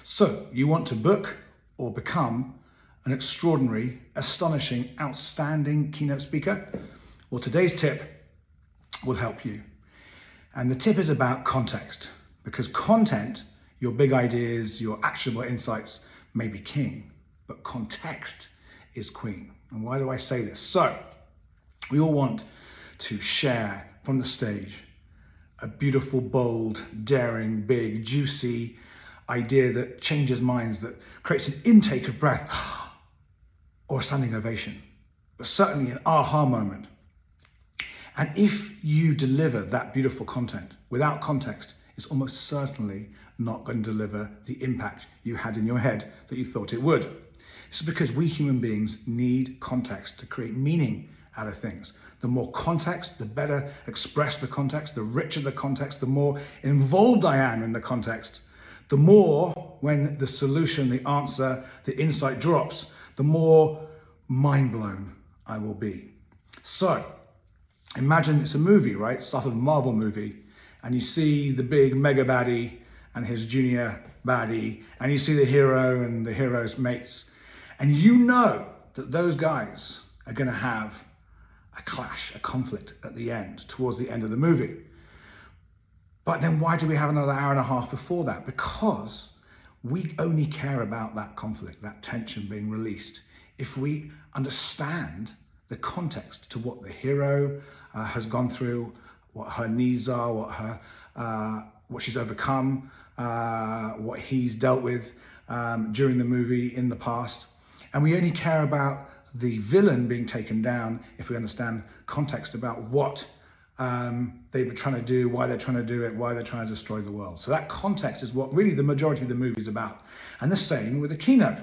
So you want to book or become an extraordinary, astonishing, outstanding keynote speaker? Well, today's tip will help you. And the tip is about context, because content, your big ideas, your actionable insights may be king, but context is queen. And why do I say this? So we all want to share from the stage a beautiful, bold, daring, big, juicy idea that changes minds, that creates an intake of breath or a standing ovation, but certainly an aha moment. And if you deliver that beautiful content without context, it's almost certainly not going to deliver the impact you had in your head that you thought it would. This is because we human beings need context to create meaning out of things. The more context, the better expressed the context, the richer the context, the more involved I am in the context, the more when the solution, the answer, the insight drops, the more mind blown I will be. So imagine it's a movie, right? Start of a Marvel movie, and you see the big mega baddie and his junior baddie, and you see the hero and the hero's mates, and you know that those guys are going to have a clash, a conflict at the end, towards the end of the movie. But then why do we have another hour and a half before that? Because we only care about that conflict, that tension being released, if we understand the context to what the hero has gone through, what her needs are, what she's overcome, what he's dealt with during the movie in the past. And we only care about the villain being taken down if we understand context about what they were trying to do, why they're trying to do it, why they're trying to destroy the world. So that context is what really the majority of the movie is about. And the same with a keynote.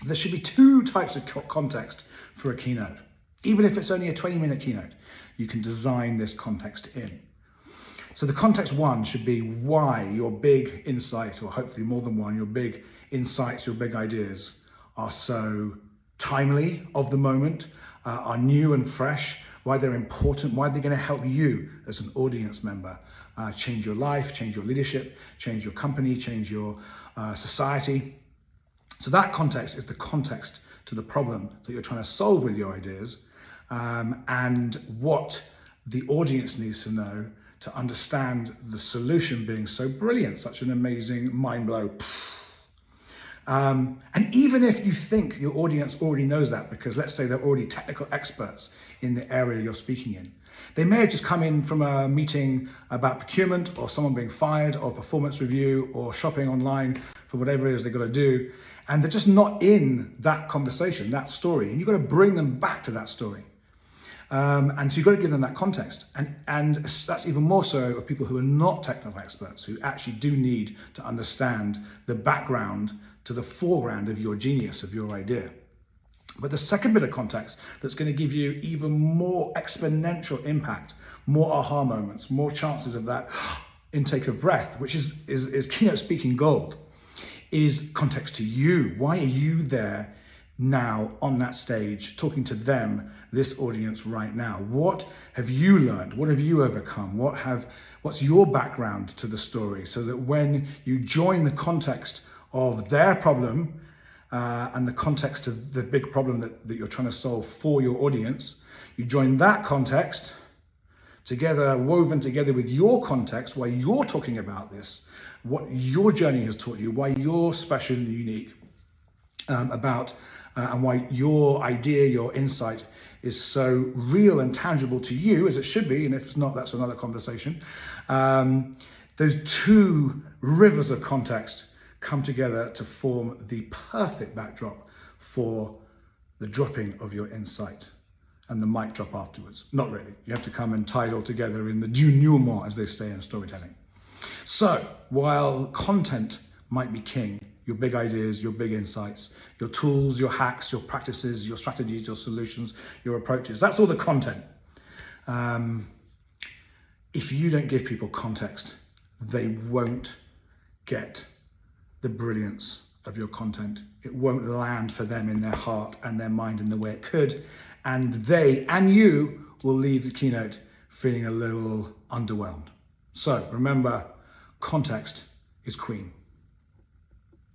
There should be two types of context for a keynote. Even if it's only a 20-minute keynote, you can design this context in. So the context one should be why your big insight, or hopefully more than one, your big insights, your big ideas are so timely, of the moment, are new and fresh, why they're important, why they're going to help you as an audience member change your life, change your leadership, change your company, change your society. So that context is the context to the problem that you're trying to solve with your ideas, and what the audience needs to know to understand the solution being so brilliant, such an amazing mind blow. And even if you think your audience already knows that, because let's say they're already technical experts in the area you're speaking in, they may have just come in from a meeting about procurement, or someone being fired, or performance review, or shopping online for whatever it is they've got to do, and they're just not in that conversation, that story, and you've got to bring them back to that story. And so you've got to give them that context. And that's even more so of people who are not technical experts, who actually do need to understand the background to the foreground of your genius, of your idea. But the second bit of context that's going to give you even more exponential impact, more aha moments, more chances of that intake of breath, which is keynote speaking gold, is context to you. Why are you there now on that stage, talking to them, this audience right now? What have you learned? What have you overcome? What's your background to the story? So that when you join the context of their problem and the context of the big problem that you're trying to solve for your audience, you join that context together, woven together with your context, why you're talking about this, what your journey has taught you, why you're special and unique, and why your idea, your insight is so real and tangible to you, as it should be, and if it's not, that's another conversation. Those two rivers of context come together to form the perfect backdrop for the dropping of your insight and the mic drop afterwards. Not really. You have to come and tie it all together in the denouement, as they say in storytelling. So while content might be king, your big ideas, your big insights, your tools, your hacks, your practices, your strategies, your solutions, your approaches, that's all the content. If you don't give people context, they won't get the brilliance of your content. It won't land for them in their heart and their mind in the way it could. And they and you will leave the keynote feeling a little underwhelmed. So remember, context is queen.